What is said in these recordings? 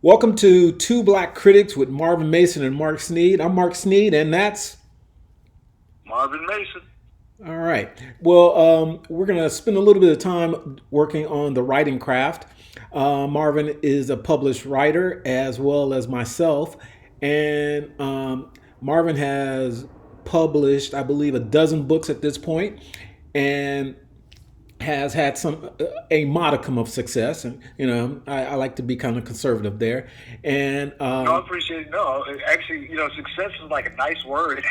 Welcome to Two Black Critics with Marvin Mason and Mark Sneed. I'm Mark Sneed, and that's Marvin Mason. all right. Well, we're going to spend a little bit of time working on the writing craft. Marvin is a published writer as well as myself, and Marvin has published, I believe, a dozen books at this point, and has had some a modicum of success, and I like to be kind of conservative there, and No, I appreciate it. No, actually, success is like a nice word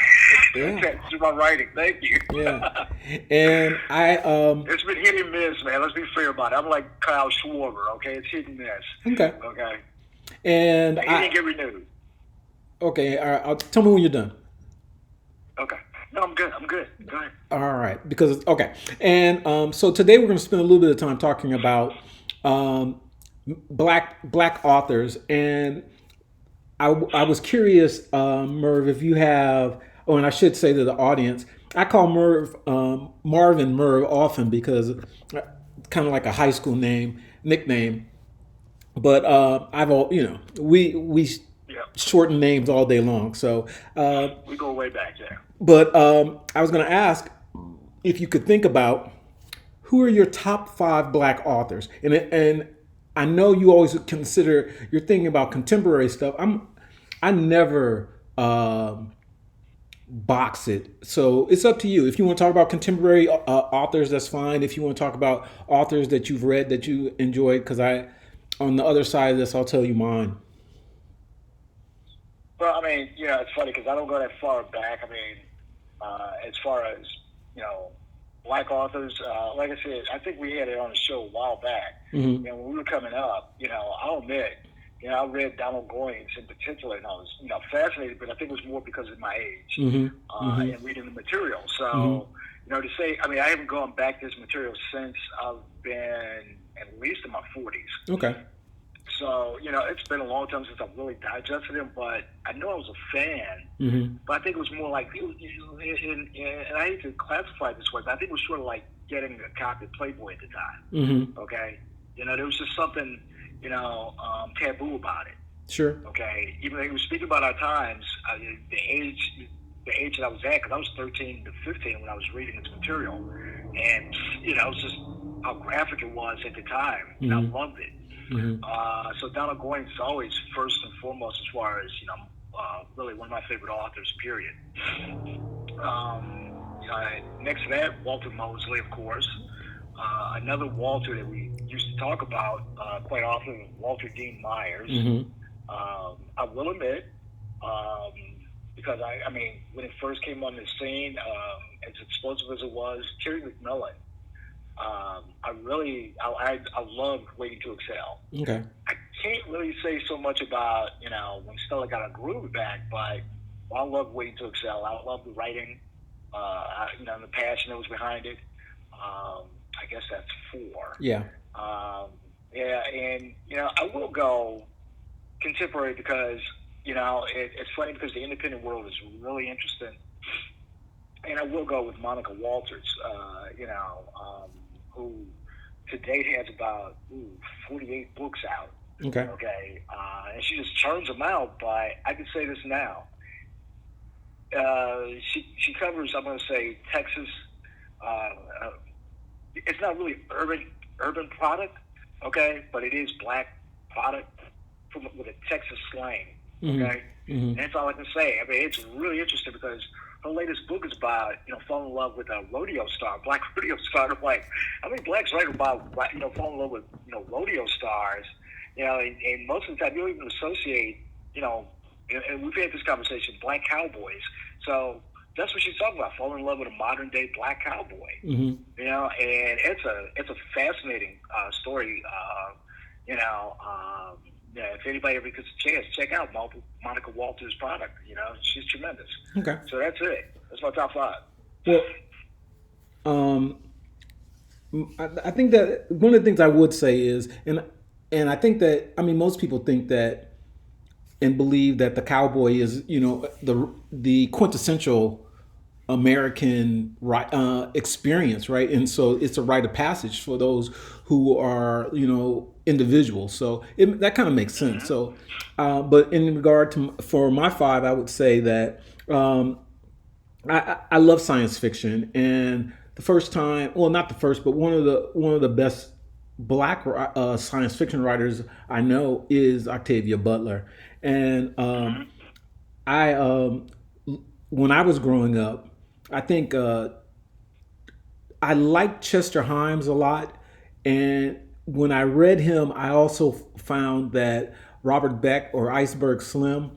yeah, to my writing. Thank you. yeah, and I It's been hit and miss, man. Let's be fair about it. I'm like Kyle Schwarber, okay? It's hit and miss, okay, okay? and And he didn't get renewed. okay, all right, tell me when you're done. Okay. No, I'm good. I'm good. Go ahead. All right, because okay, and so today we're going to spend a little bit of time talking about um, black authors, and I was curious, Merv, if you have, oh, and I should say to the audience, I call Marvin Merv often because kind of like a high school nickname, but I've all we Yeah. shorten names all day long, so. We go way back there. But I was going to ask if you could think about who are your top five black authors, and I know you always consider you're thinking about contemporary stuff. I never box it, so it's up to you. If you want to talk about contemporary authors, that's fine. If you want to talk about authors that you've read that you enjoyed, because I, on the other side of this, I'll tell you mine. Well, I mean, it's funny because I don't go that far back. I mean, as far as you know, black authors, like I said, I think we had it on the show a while back. Mm-hmm. When we were coming up, I'll admit, I read Donald Goines in particular, and I was, fascinated. But I think it was more because of my age Mm-hmm. Mm-hmm. and reading the material. Mm-hmm. So, to say, I mean, I haven't gone back to this material since I've been at least in my 40s. Okay. So, it's been a long time since I've really digested him, but I know I was a fan. Mm-hmm. But I think it was more like, and I hate to classify it this way, but I think it was sort of like getting a copy of Playboy at the time. Mm-hmm. Okay? There was just something, taboo about it. Sure. Okay? Even though he was speaking about our times, the age that I was at, because I was 13 to 15 when I was reading this material. And, it was just how graphic it was at the time. And I Mm-hmm. loved it. Mm-hmm. So Donald Goines is always first and foremost as far as really one of my favorite authors. Period. Next to that, Walter Mosley, of course. Another Walter that we used to talk about quite often, Walter Dean Myers. Mm-hmm. I will admit, because I mean, when it first came on the scene, as explosive as it was, Terry McMillan. I loved Waiting to Excel. Okay. I can't really say so much about, when Stella got a groove back, but I love Waiting to Excel. I love the writing, and the passion that was behind it. I guess that's four. Yeah. Yeah, and, I will go contemporary because, it's funny because the independent world is really interesting. And I will go with Monica Walters, who to date has about 48 books out. Okay. Okay, and she just churns them out. But I can say this now: she covers, I'm going to say, Texas. It's not really urban product, okay, but it is black product with a Texas slang, okay. Mm-hmm. Mm-hmm. And that's all I can say. I mean, it's really interesting because her latest book is about, falling in love with a rodeo star, black rodeo star. I'm like, how many blacks write about, falling in love with, rodeo stars? And most of the time you don't even associate, and we've had this conversation, black cowboys. So that's what she's talking about, falling in love with a modern day black cowboy. Mm-hmm. And it's a fascinating story. Yeah, if anybody ever gets a chance, check out Monica Walters' product. She's tremendous. Okay. So that's it. That's my top five. Well, um, I think that one of the things I would say is, and I think that, I mean, most people think that and believe that the cowboy is, the quintessential American experience, right? And so it's a rite of passage for those who are, individual. So that kind of makes sense. Hmm. So, but in regard to for my five, I would say that I love science fiction, and the first time, well, not the first, but one of the best black science fiction writers I know is Octavia Butler, and Hmm. I when I was growing up, I think I liked Chester Himes a lot, and when I read him, I also found that Robert Beck or Iceberg Slim,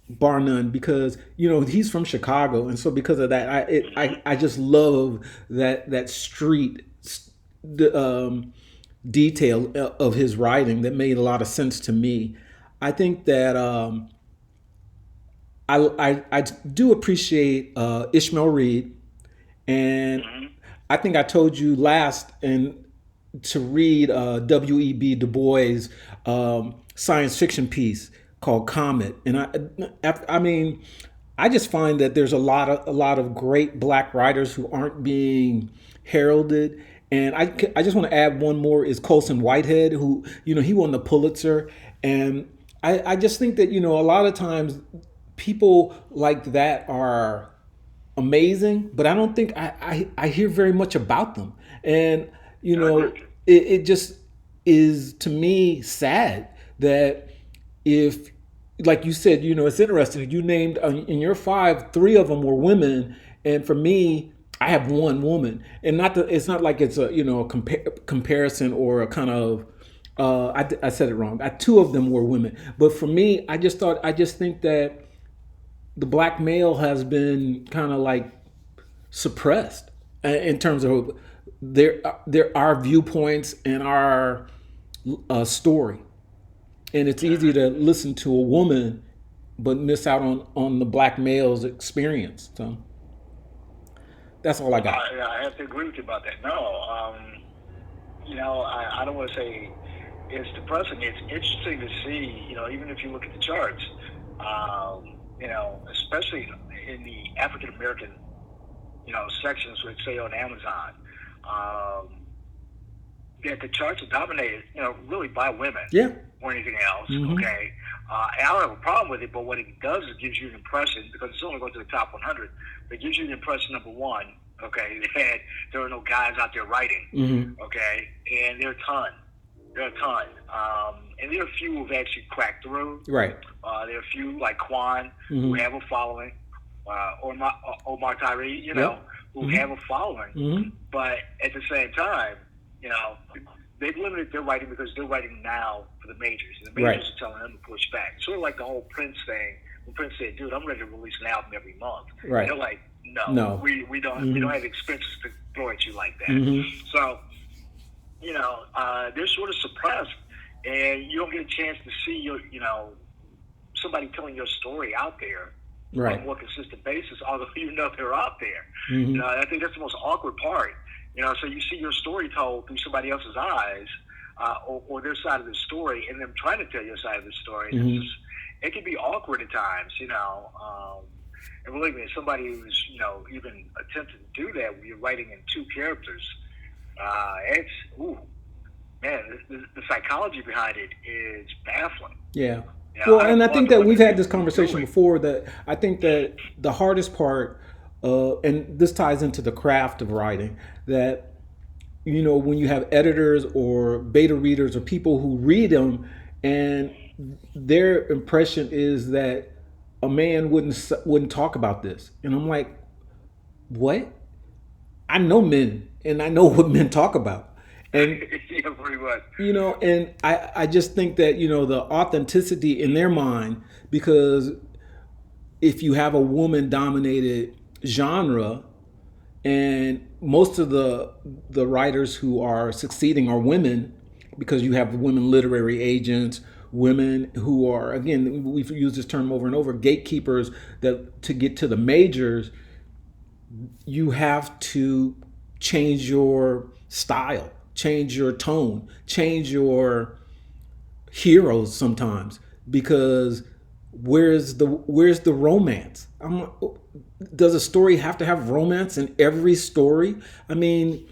bar none, because he's from Chicago, and so because of that, I just love that street detail of his writing that made a lot of sense to me. I think that I do appreciate Ishmael Reed, and Hmm. I think I told you last and to read W.E.B. Du Bois' science fiction piece called Comet, and I mean, I just find that there's a lot of great black writers who aren't being heralded. And I just want to add one more is Colson Whitehead, who he won the Pulitzer, and I just think that a lot of times people like that are amazing, but I don't think I hear very much about them. And I agree with you. it just is to me sad that if, like you said, it's interesting. You named in your five, three of them were women, and for me, I have one woman, and not that it's not like it's a comparison or a kind of. I said it wrong. Two of them were women, but for me, I just think that the black male has been kind of like suppressed in terms of their our viewpoints and our story, and it's easy Hmm. to listen to a woman but miss out on the black male's experience. So that's all I got. I have to agree with you about that. No, I don't want to say it's depressing. It's interesting to see, even if you look at the charts, especially in the African American, sections, let's say on Amazon, um, that the charts are dominated, really by women Yeah. or anything else. Mm-hmm. Okay, and I don't have a problem with it, but what it does is gives you an impression because it's only going to the top 100. But it gives you the impression, number one, okay, that there are no guys out there writing. Mm-hmm. Okay, and there are a ton. There are a ton. And there are a few who've actually cracked through. Right. There are a few like Quan who Mm-hmm. have a following, or Omar Tyree, Yep. who Mm-hmm. have a following. Mm-hmm. But at the same time, you know, they've limited their writing because they're writing now for the majors. And the Right. majors are telling them to push back. Sort of like the whole Prince thing. When Prince said, "Dude, I'm ready to release an album every month," Right. they're like, "No, No. we don't Mm-hmm. have expenses to throw at you like that." Mm-hmm. So they're sort of suppressed, and you don't get a chance to see somebody telling your story out there on a Right. more consistent basis, although you know they're out there. Mm-hmm. I think that's the most awkward part. So you see your story told through somebody else's eyes, or their side of the story, and them trying to tell your side of the story. And Mm-hmm. it can be awkward at times, and believe me, as somebody who's even attempted to do that, where you're writing in two characters, it's man, the psychology behind it is baffling. Yeah. Well, I and don't I fault think the that we've women had this who do conversation it. before. That I think that the hardest part, and this ties into the craft of writing, that when you have editors or beta readers or people who read them, and their impression is that a man wouldn't talk about this, and I'm like, what? I know men, and I know what men talk about, and Yeah, pretty much. and I just think that the authenticity in their mind, because if you have a woman dominated genre, and most of the writers who are succeeding are women, because you have women literary agents, women who are, again, we've used this term over and over, gatekeepers, that to get to the majors, you have to change your style, change your tone, change your heroes sometimes, because where's the romance? Does a story have to have romance in every story? I mean,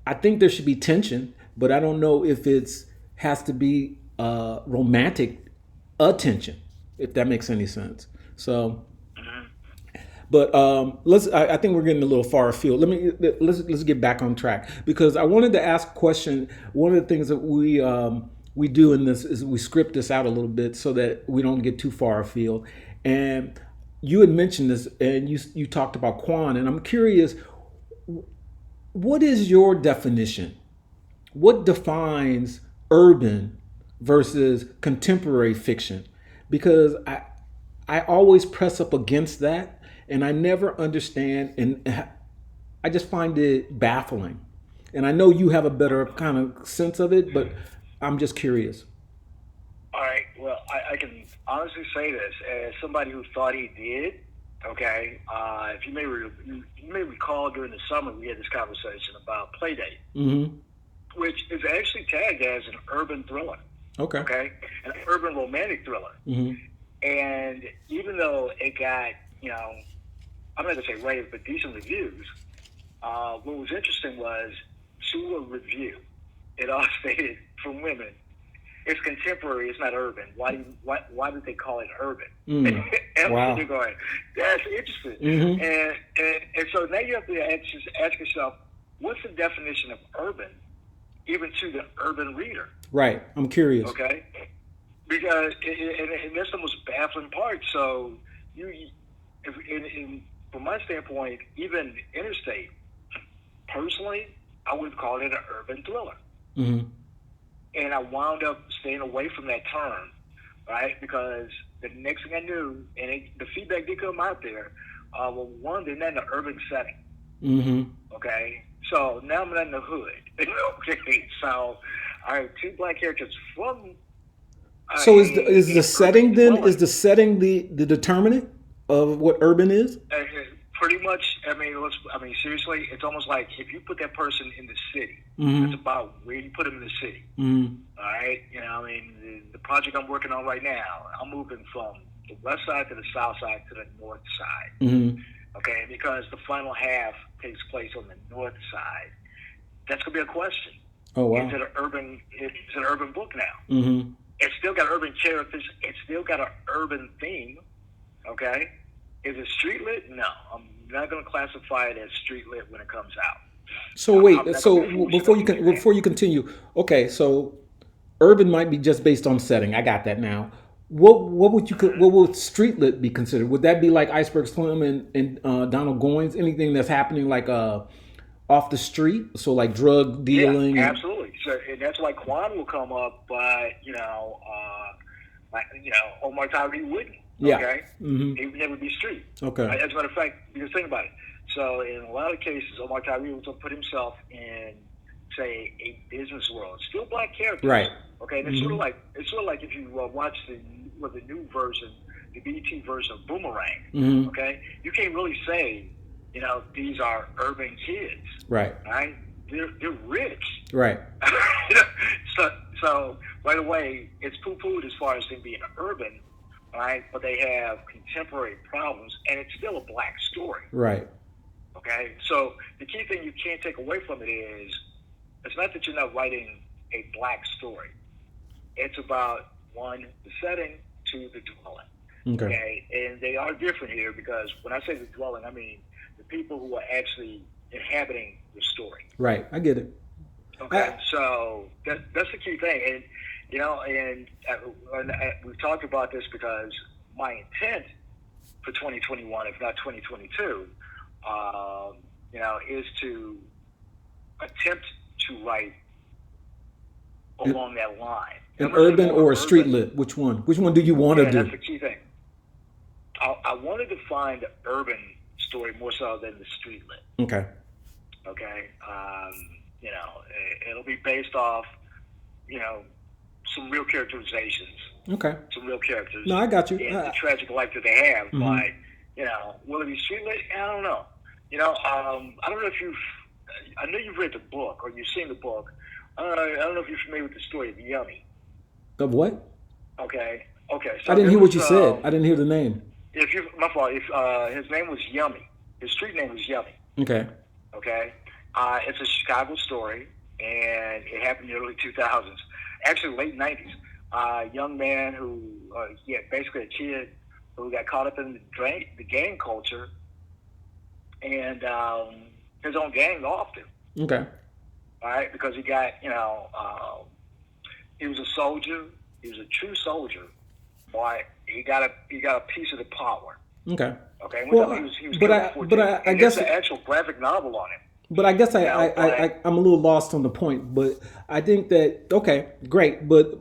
I think there should be tension, but I don't know if it's has to be romantic attention, if that makes any sense. So, Mhm. but let's. I think we're getting a little far afield. Let's get back on track because I wanted to ask a question. One of the things that we do in this is we script this out a little bit so that we don't get too far afield. And you had mentioned this, and you talked about Quan, and I'm curious, what is your definition? What defines urban versus contemporary fiction? Because I always press up against that, and I never understand, and I just find it baffling. And I know you have a better kind of sense of it, but I'm just curious. All right. Well, I can honestly say this as somebody who thought he did. Okay. If you may recall during the summer we had this conversation about Playdate, Mm-hmm. which is actually tagged as an urban thriller. Okay. Okay, an urban romantic thriller. Mm-hmm. And even though it got, I'm not gonna say rave, but decent reviews, what was interesting was to a review, it all stated from women, it's contemporary, it's not urban. Why did they call it urban? Mm. And Wow. you're going, that's interesting. Mm-hmm. And so now you have to ask yourself, what's the definition of urban, even to the urban reader? Right. I'm curious. Okay, because and that's the most baffling part. So you, if, from my standpoint, even interstate, personally, I would call it an urban thriller. Mm-hmm. And I wound up staying away from that term, right? Because the next thing I knew, and the feedback did come out there, well, one, they're not in an urban setting, Mm-hmm. okay? So now I'm not in the hood, okay? So I have two black characters from So is the an urban setting then is dwelling. the setting the determinant of what urban is? Uh, Pretty much, seriously, it's almost like if you put that person in the city, it's Mm-hmm. about where you put them in the city. Mm-hmm. All right, the project I'm working on right now, I'm moving from the west side to the south side to the north side. Mm-hmm. Okay, because the final half takes place on the north side. That's gonna be a question. Oh Is wow. it an urban? It's an urban book now. Mm-hmm. It's still got urban characters. It's still got an urban theme. Okay, is it street lit? No, I'm not gonna classify it as street lit when it comes out. So I'm wait, not gonna so be foolish enough to do that. before you continue, okay, so urban might be just based on setting. I got that now. What would what would street lit be considered? Would that be like Iceberg Slim and Donald Goines? Anything that's happening like off the street, so like drug Yeah, dealing and absolutely. So, and that's why Quan will come up, but Omar Tyree wouldn't. yeah. Okay, Mm-hmm. he would never be street. Okay. As a matter of fact, because think about it. So, in a lot of cases, Omar Tyree will put himself in, say, a business world. Still black characters. Right. Okay, and Mm-hmm. it's sort of like if you watch the new version, the BET version of Boomerang. Mm-hmm. Okay, you can't really say, these are urban kids, Right. right? They're rich. Right. so so right away it's poo-pooed as far as them being urban, right? But they have contemporary problems, and it's still a black story. Right. Okay, so the key thing you can't take away from it is it's not that you're not writing a black story. It's about one, the setting, two, the dwelling. Okay. Okay, and they are different here because when I say the dwelling, I mean the people who are actually inhabiting the story. Right. I get it. Okay, so that's the key thing, and we've talked about this because my intent for 2021, if not 2022, is to attempt to write An, along that line. an I'm going to say urban more or a street urban. lit? Which one? Which one do you want to Yeah, that's do? the key thing. I wanted to find the urban story more so than the street lit. Okay. Okay, it'll be based off, some real characterizations, Okay. some real characters, No, I got you. and the tragic life that they have. Mm-hmm. But will it be street lit? I don't know. I don't know if I know you've read the book or you've seen the book. I don't know if you're familiar with the story of Yummy. Of what? Okay. Okay. I So didn't there hear what was you said. I didn't hear the name. if you my fault. If his name was Yummy, his street name was Yummy. Okay. Okay. It's a Chicago story, and it happened in the early 2000s. actually late '90s. Young man who, yeah, basically a kid who got caught up in the gang culture, and his own gang off him. Okay. All right, because he got, he was a soldier. He was a true soldier, but he got a piece of the power. Okay. Okay, and we know Well, he was but killed at I but 14. I And there's guess an actual graphic novel on him. but I guess But I'm a little lost on the point. But I think that okay, great. But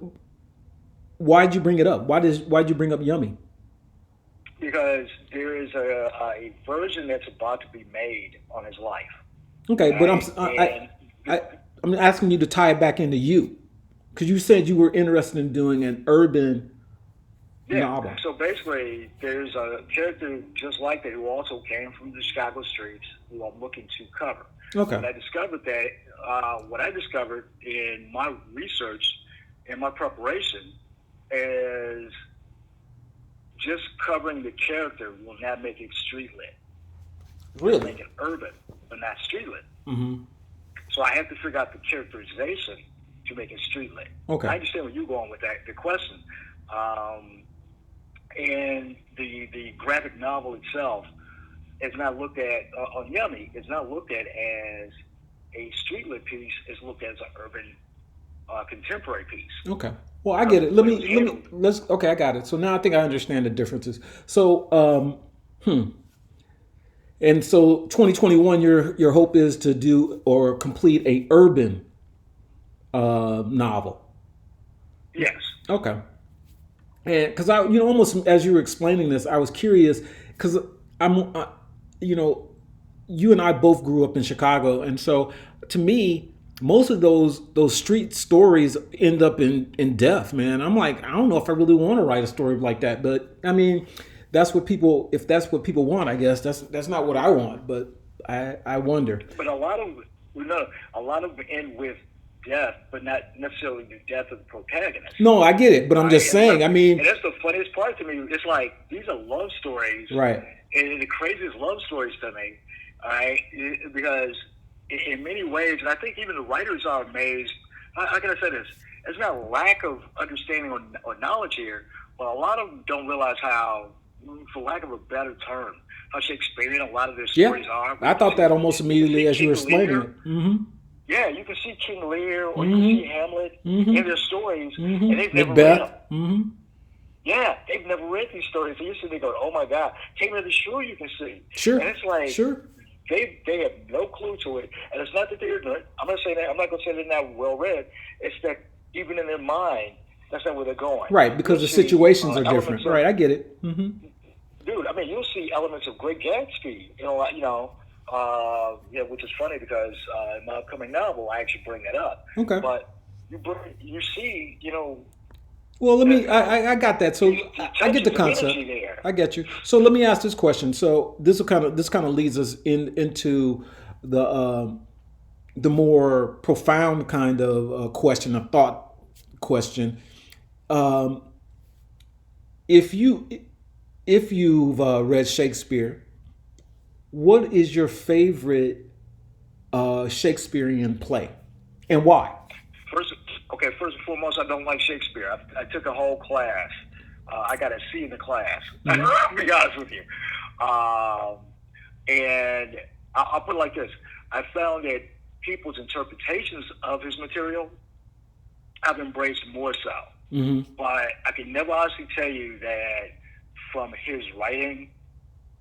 why'd you bring it up? Why'd you bring up Yummy? because there is a version that's about to be made on his life, Okay, but right? And I I'm asking you to tie it back into you because you said you were interested in doing an urban yeah, novel. so basically, there's a character just like that who also came from the Chicago streets who I'm looking to cover. Okay. But I discovered that what I discovered in my research and my preparation is just covering the character will not make it street lit. It'll Really? make it urban, but not street lit. Mm-hmm. So I have to figure out the characterization to make it street lit. Okay. I understand where you're going with that, the question. Um, and the graphic novel itself is not looked at on Yummy. It's not looked at as a street lit piece. It's looked at as an urban contemporary piece. Okay. Well, I Because get it. the way it was Let me handled, let's okay, I got it. So now I think I understand the differences. So and so 2021 your hope is to do or complete a urban novel. yes. Okay. And because I almost as you were explaining this, I was curious because I'm you know you and I both grew up in Chicago, and so to me, most of those street stories end up in death, man. I'm like, I don't know if I really want to write a story like that, but I mean, that's what people. If that's what people want, I guess that's not what I want. But I wonder. But we know a lot of them end with death, but not necessarily the death of the protagonist. No, I get it, but I'm Right? just saying. I And mean, that's the funniest part to me. It's like these are love stories, right? and the craziest love stories to me. All right, because in many ways, and I think even the writers are amazed. How can I say this? It's not a lack of understanding or knowledge here, but a lot of them don't realize how, for lack of a better term, how Shakespearean a lot of their Yeah, stories are. I thought that almost You can immediately see as you were King explaining Lear. it. Mm-hmm. Yeah, you can see King Lear or you can see Mm-hmm. Hamlet in Mm-hmm. their stories, and they've Mm-hmm. never read them. Macbeth. Mm-hmm. Yeah, they've never read these stories. So you sit there going, "Oh my God, take me to the shore you can see," Sure. and it's like Sure. they have no clue to it. And it's not that they're ignorant. I'm not saying that. I'm not going to say they're not well read. It's that even in their mind, that's not where they're going. Right, because You'll the see situations are elements different. of, Right, I get it. Mm-hmm. dude. I mean, you'll see elements of Great Gatsby. Which is funny because in my upcoming novel, I actually bring that up. Okay. But you see, Well, let me. I got that. So I get the touches of concept. energy there. I get you. So let me ask this question. So this kind of leads us into the more profound kind of question, a thought question. Um, if you if you've read Shakespeare, what is your favorite Shakespearean play, and why? First, okay. First and foremost, I don't like Shakespeare. I took a whole class. I got a C in the class. I'll be honest with you. And I'll put it like this: I found that people's interpretations of his material, I've embraced more so. Mm-hmm. But I can never honestly tell you that from his writing.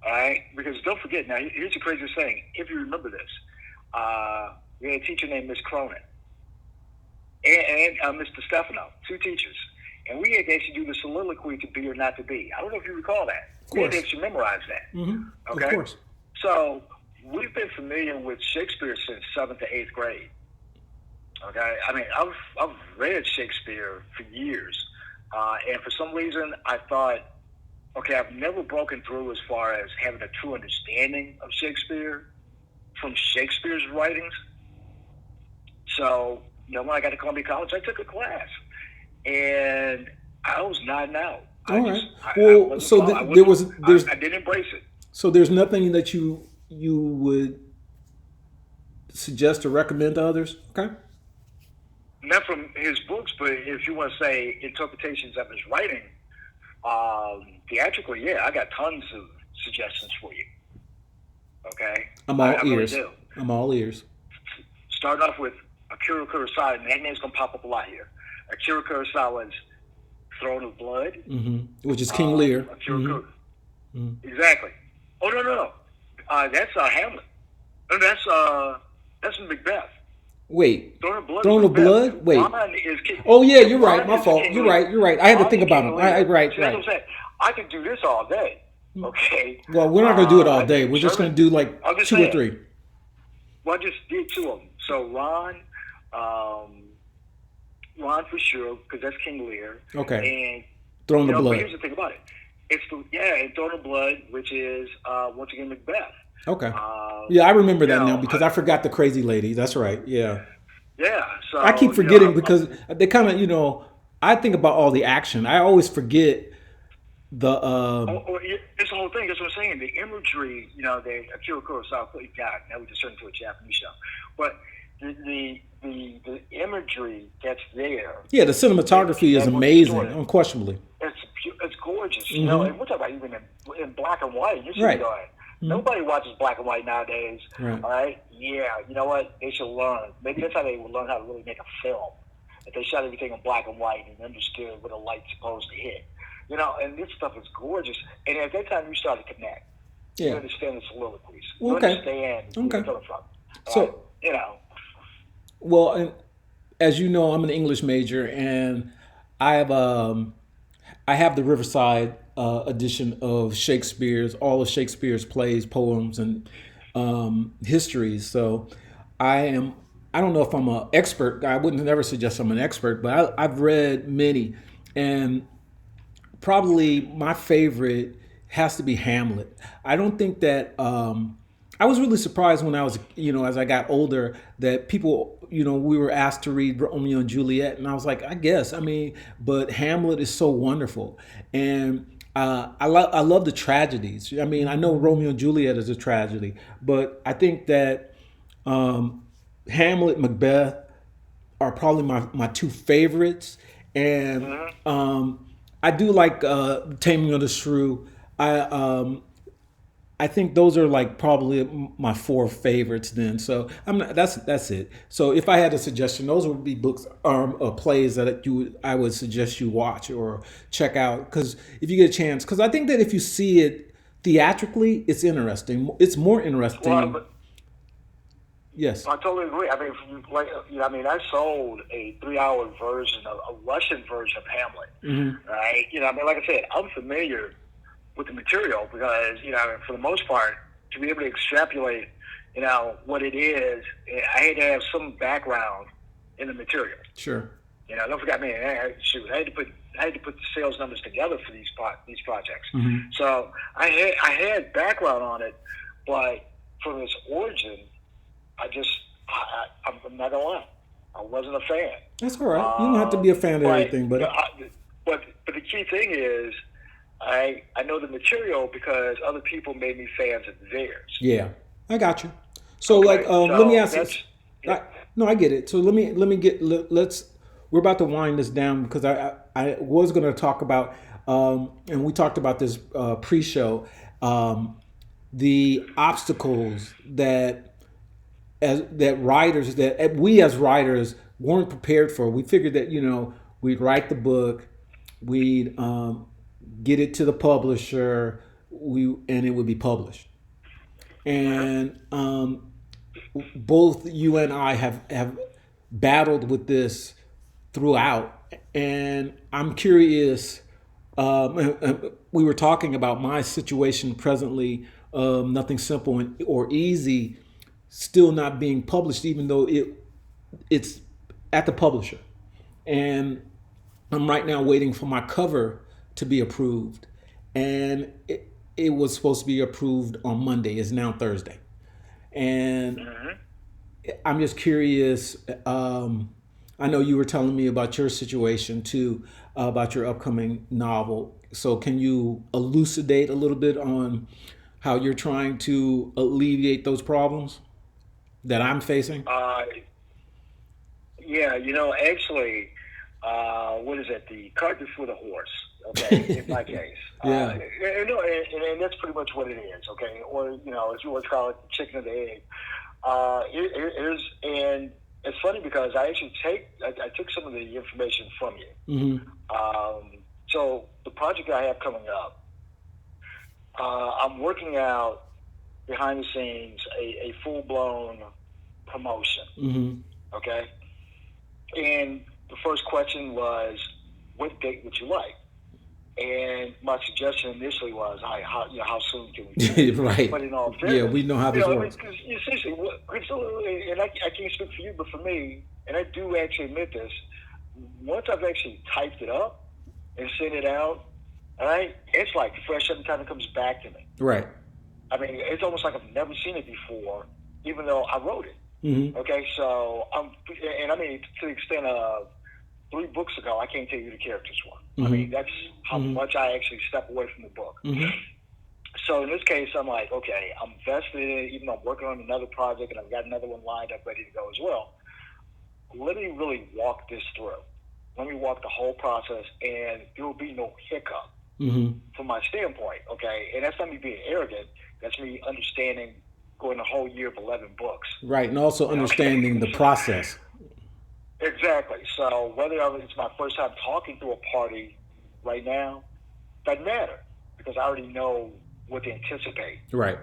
All right, because don't forget. Now, here's the craziest thing. If you remember this, we had a teacher named Miss Cronin and Mr. Stefano, two teachers. And we had to actually do the soliloquy to be or not to be. I don't know if you recall that. We had to actually memorize that. Mm-hmm. Okay? Of course. So we've been familiar with Shakespeare since 7th to 8th grade. Okay? I mean, I've read Shakespeare for years. And for some reason, I thought, okay, I've never broken through as far as having a true understanding of Shakespeare from Shakespeare's writings. So, when I got to Columbia College, I took a class. And I was nodding out. All right. Well, so I didn't embrace it. So there's nothing that you would suggest or recommend to others. Okay. not from his books, but if you want to say interpretations of his writing, theatrically, yeah, I got tons of suggestions for you. Okay, I'm I all really ears. do. I'm all ears. Starting off with Akira Kurosawa, and that name's gonna pop up a lot here. Akira Kurosawa's Throne of Blood. Which is King Lear. Akira exactly. Oh no no no, that's Hamlet. No, that's Macbeth. Wait, Throne of Blood is Throne of Macbeth. Blood. Wait. Ron is King. Oh yeah, you're right. Ron My is the fault. King You're Lear. right. You're right. I had to Ron think is about King him. Lear. Right. See, that's what I'm Right. saying. I could do this all day. Okay. Well, we're not gonna do it all day. We're just German. gonna do like I'm just two or saying. three. Well, I just did two of them. So um, Ron for sure, because that's King Lear. Okay. And Throne of but Blood. here's the thing about it. It's and Throne of Blood, which is once again Macbeth. Okay. Yeah, I remember that now Know, because I forgot the crazy lady. That's right. Yeah. yeah. So I keep forgetting because they kind of, I think about all the action. I always forget the. it's the whole thing. That's what I'm saying. The imagery, the Akira Kurosawa put God. Now we just turned into a Japanese show, but the imagery that's there. Yeah, the cinematography is amazing, unquestionably. It's gorgeous, and we're talking about even in black and white. You should Right. be going. Nobody watches black and white nowadays. Right. All right. Yeah. You know what? They should learn. Maybe that's how they will learn how to really make a film. If they shot everything in black and white and understood what a light's supposed to hit. And this stuff is gorgeous. And at that time, you start to connect. Yeah. You understand the soliloquies. Okay. You understand where Okay. you're coming from. So, well, and as you know, I'm an English major, and I have I have the Riverside edition of Shakespeare's, all of Shakespeare's plays, poems, and histories. So I am. I don't know if I'm an expert. I wouldn't never suggest I'm an expert, but I've read many, and probably my favorite has to be Hamlet. I don't think that. I was really surprised when I was, as I got older, that people, we were asked to read Romeo and Juliet, and I was like, I guess, but Hamlet is so wonderful, and I love the tragedies. I mean, I know Romeo and Juliet is a tragedy, but I think that Hamlet, Macbeth are probably my two favorites, and I do like Taming of the Shrew. I think those are like probably my four favorites. Then, so I'm not. That's it. So if I had a suggestion, those would be books or plays that I would suggest you watch or check out. Because if you get a chance, because I think that if you see it theatrically, it's interesting. It's more interesting. Well, yes, I totally agree. I mean, I sold a 3-hour version, a Russian version of Hamlet. Right? Like I said, I'm familiar with the material because, for the most part, to be able to extrapolate, what it is, I had to have some background in the material. Sure. Don't forget me. I had to put the sales numbers together for these projects. So I had background on it, but from its origin, I'm not gonna lie, I wasn't a fan. That's all right. You don't have to be a fan of everything, but the key thing is, I know the material because other people made me fans of theirs. Yeah, I got you. So let me ask you. No, I get it. So let's. We're about to wind this down because I was going to talk about and we talked about this pre-show, the obstacles that we as writers weren't prepared for. We figured that we'd write the book, we'd get it to the publisher, and it would be published. And both you and I have battled with this throughout, and I'm curious. We were talking about my situation presently, Nothing Simple or Easy, still not being published, even though it's at the publisher, and I'm right now waiting for my cover to be approved, and it was supposed to be approved on Monday. It's now Thursday, and I'm just curious. I know you were telling me about your situation too, about your upcoming novel. So can you elucidate a little bit on how you're trying to alleviate those problems that I'm facing? Yeah, actually, what is it? The cart before the horse. Okay, in my case, Yeah. and that's pretty much what it is. Okay, or as you want to call it, the chicken or the egg. It is, and it's funny because I took some of the information from you. Hmm. So the project I have coming up, I'm working out behind the scenes a full blown promotion. Hmm. Okay, and the first question was, what date would you like? And my suggestion initially was, how soon can we do this? Right. But in all Yeah, fairness, we know how this I mean, works. 'cause essentially, and I can't speak for you, but for me, and I do actually admit this, once I've actually typed it up and sent it out, all right, it's like fresh every time it comes back to me. Right. I mean, it's almost like I've never seen it before, even though I wrote it. Hmm. Okay, so and I mean, to the extent of 3 books ago, I can't tell you the characters were. I Hmm. mean, that's how Hmm. much I actually step away from the book. Hmm. So in this case, I'm like, okay, I'm vested in it, even though I'm working on another project and I've got another one lined up ready to go as well. Let me really walk this through. Let me walk the whole process, and there will be no hiccup Hmm. from my standpoint, okay? And that's not me being arrogant. That's me understanding going a whole year of 11 books, Right. And also okay? understanding the process. Exactly. So whether it's my first time talking to a party right now, doesn't matter because I already know what to anticipate. Right.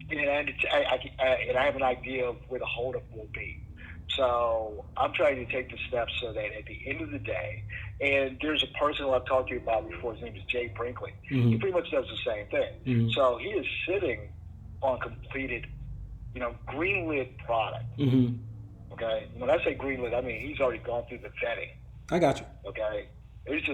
And I have an idea of where the holdup will be. So I'm trying to take the steps so that at the end of the day, and there's a person who I've talked to you about before. His name is Jay Brinkley. He Hmm. pretty much does the same thing. Hmm. So he is sitting on completed, greenlit product. Hmm. Okay, when I say greenlit, I mean he's already gone through the vetting. I got you. Okay, it's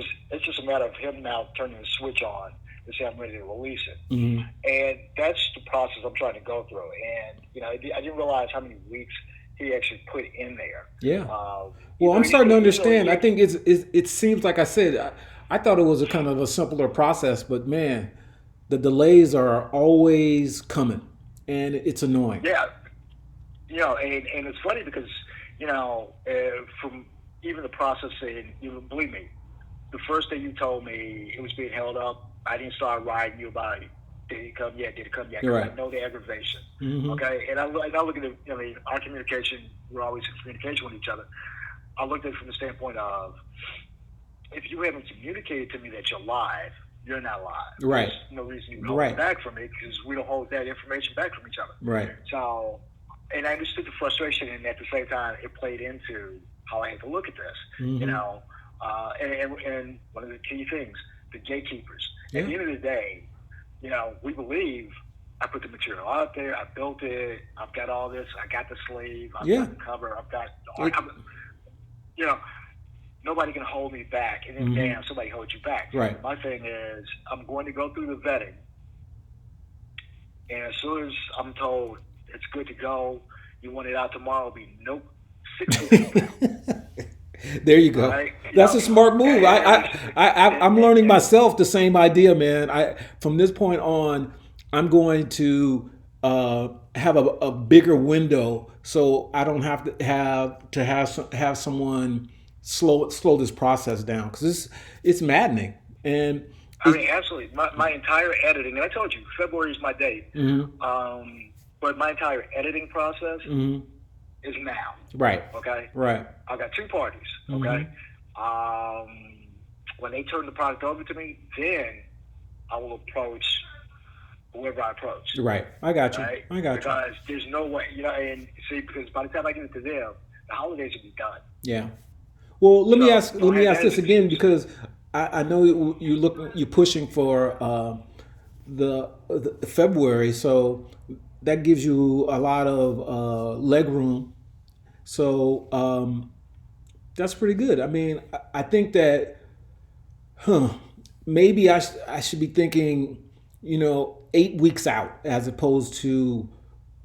just a matter of him now turning the switch on to say I'm ready to release it. Hmm. And that's the process I'm trying to go through. And I didn't realize how many weeks he actually put in there. Yeah. Uh, Well, I'm starting to he understand. I actually, think it seems like I said, I thought it was a kind of a simpler process, but man, the delays are always coming, and it's annoying. yeah, and it's funny because from even the process, and you believe me, the first day you told me it was being held up, I didn't start writing you about it. Did it come yet? Did it come yet? You're Because right. I know the aggravation. Hmm. Okay, and I look at it. I mean, our communication, we're always in communication with each other. I looked at it from the standpoint of if you haven't communicated to me that you're live, you're not live. Right. There's no reason you would hold it Right. back from me because we don't hold that information back from each other. Right. So, and I understood the frustration, and at the same time, it played into how I had to look at this. Hmm. And one of the key things, the gatekeepers. At Yeah. the end of the day, we believe I put the material out there, I built it, I've got all this, I got the sleeve, I've Yeah. got the cover, I've got, It, you know, nobody can hold me back. And then, hmm. damn, somebody holds you back. Right. My thing is, I'm going to go through the vetting, and as soon as I'm told it's good to go, you want it out tomorrow, it'll be nope, 6 weeks from now. There you All go. right? That's a smart move. I'm And, learning myself the same idea, man. From this point on, I'm going to have a bigger window, so I don't have someone slow this process down because it's maddening and I it. mean, absolutely. My entire editing, and I told you, February is my date. Hmm. But my entire editing process Hmm. is now. Right. Okay? Right. I've got 2 parties. Hmm. Okay? Um, when they turn the product over to me, then I will approach whoever I approach. Right. I got you. Right? I got you. Because there's no way, and see, because by the time I get it to them, the holidays will be done. Yeah. Well, let me So ask. Let don't me have ask that as this an again excuse. because I know you're pushing for the February, so that gives you a lot of leg room. So that's pretty good. I mean, I think that, huh? Maybe I should be thinking, 8 weeks out as opposed to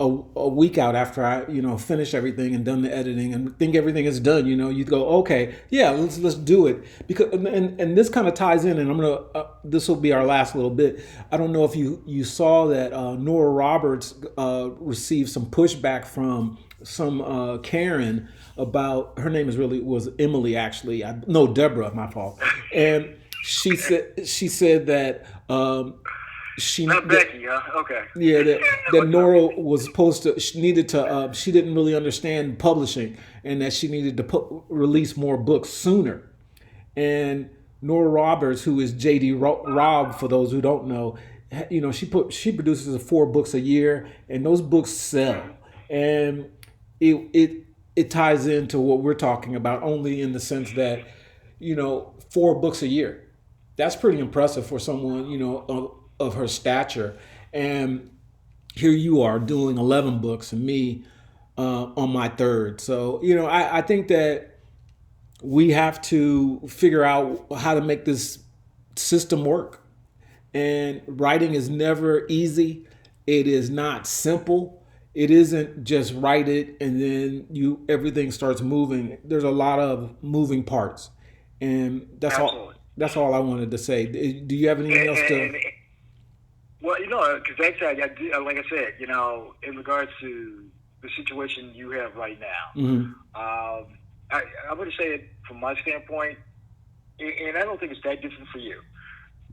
a week out after I finish everything and done the editing and think everything is done. You go, okay, yeah, let's do it because and this kind of ties in, and I'm gonna this will be our last little bit. I don't know if you saw that Nora Roberts received some pushback from some Karen about, her name is really was Emily actually. No, Deborah, my fault. And she said that Not that Becky, huh? Okay. yeah, that Nora was supposed to, she needed to, she didn't really understand publishing, and that she needed to release more books sooner. And Nora Roberts, who is JD Robb, for those who don't know, she produces 4 books a year, and those books sell. Mhm. And it ties into what we're talking about, only in the sense that 4 books a year. That's pretty impressive for someone of her stature. And here you are doing 11 books, and me on my third. So I think that we have to figure out how to make this system work. And writing is never easy. It is not simple. It isn't just write it and then everything starts moving. There's a lot of moving parts, and that's all. Absolutely. That's all I wanted to say. Do you have anything else to? And well, because actually, like I said, in regards to the situation you have right now, Mhm. I would say it from my standpoint, and I don't think it's that different for you.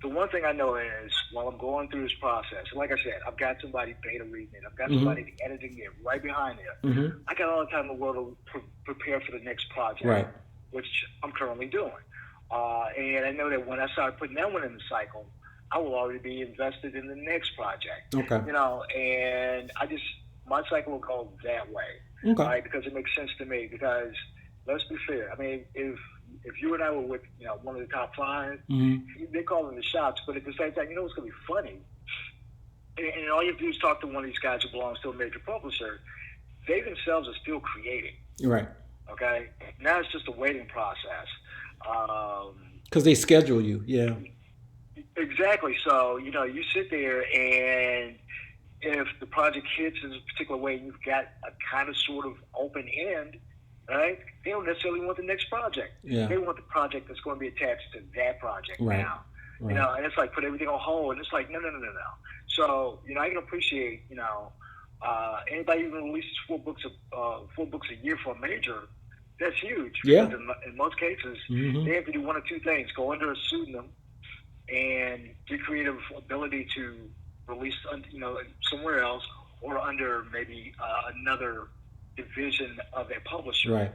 The one thing I know is while I'm going through this process, like I said, I've got somebody beta reading it. I've got Mhm. somebody editing it right behind it. Mhm. I got all the time in the world to prepare for the next project, Right. which I'm currently doing. And I know that when I start putting that one in the cycle, I will already be invested in the next project. Okay. And my cycle will go that way, Okay. right? Because it makes sense to me. Because let's be fair. I mean, if you and I were with one of the top 5, Mhm. they're calling the shots. But at the same time, what's going to be funny? And all you have to do is talk to one of these guys who belongs to a major publisher. They themselves are still creating. Right. Okay, now it's just a waiting process. Because they schedule you. Yeah. Exactly. So you sit there, and if the project hits in a particular way, you've got a kind of sort of open end, right? They don't necessarily want the next project. Yeah. They want the project that's going to be attached to that project Right. now. Right. And it's like put everything on hold, and it's like no. So I can appreciate anybody who releases 4 books 4 books a year for a major. That's huge. Yeah. Because in most cases, Mhm. they have to do one of 2 things: go under a pseudonym and get creative ability to release, somewhere else, or under maybe another division of a publisher. Right.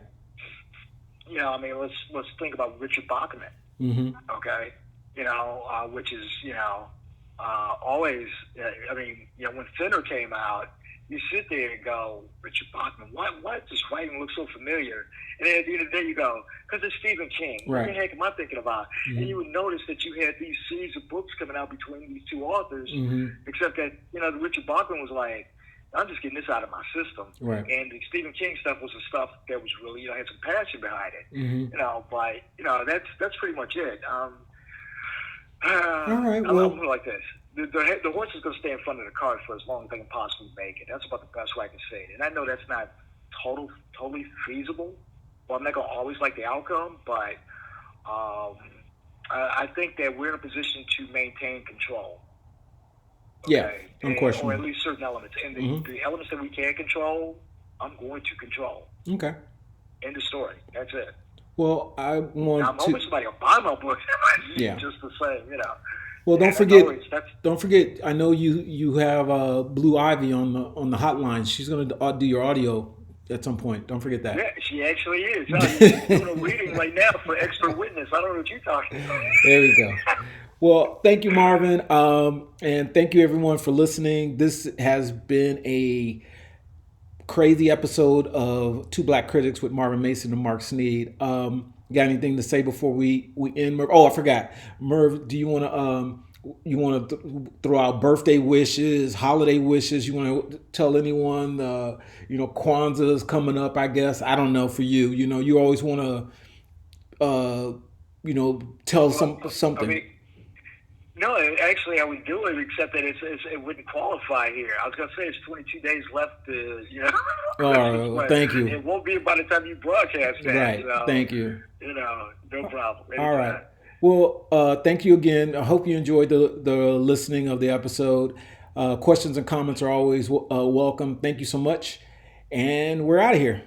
I mean, let's think about Richard Bachman. Mhm. Okay, which is always. I mean, when Thinner came out, you sit there and go, Richard Bachman, why does this writing look so familiar? And then at the end of the day, you go, because it's Stephen King. What the Right. heck am I thinking about? Mhm. And you would notice that you had these series of books coming out between these 2 authors, Mhm. except that, Richard Bachman was like, I'm just getting this out of my system. Right. And the Stephen King stuff was the stuff that was really, had some passion behind it. Mhm. But, that's pretty much it. All right. I'm Well. put it like this. The horse is going to stay in front of the cart for as long as they can possibly make it. That's about the best way I can say it. And I know that's not totally feasible. Well, I'm not going to always like the outcome, but I think that we're in a position to maintain control. Yeah. Okay? Or Unquestionably. at least certain elements. And Mhm. the elements that we can control, I'm going to control. Okay. End of story. That's it. Well, I Now, want I'm hoping to. somebody will buy my book Yeah. just the same, Well, And as always, that's Don't forget. I know you have Blue Ivy on the hotline. She's gonna do your audio at some point. Don't forget that. yeah, she actually is. She's doing a reading right now for Expert Witness. I don't know what you're talking about. There we go. Well, thank you, Marvin, and thank you everyone for listening. This has been a crazy episode of Two Black Critics with Marvin Mason and Mark Sneed. Got anything to say before we end, Merv? Oh, I forgot. Merv, do you want to throw out birthday wishes, holiday wishes? You want to tell anyone? Kwanzaa is coming up. I guess I don't know for you. You always want to tell Well, I something. mean, no, actually, I would do it, except that it wouldn't qualify here. I was going to say it's 22 days left to, All right, well, thank you. It won't be by the time you broadcast that. Right. So, Thank you. No problem. All right. Well, thank you again. I hope you enjoyed the listening of the episode. Questions and comments are always welcome. Thank you so much. and we're out of here.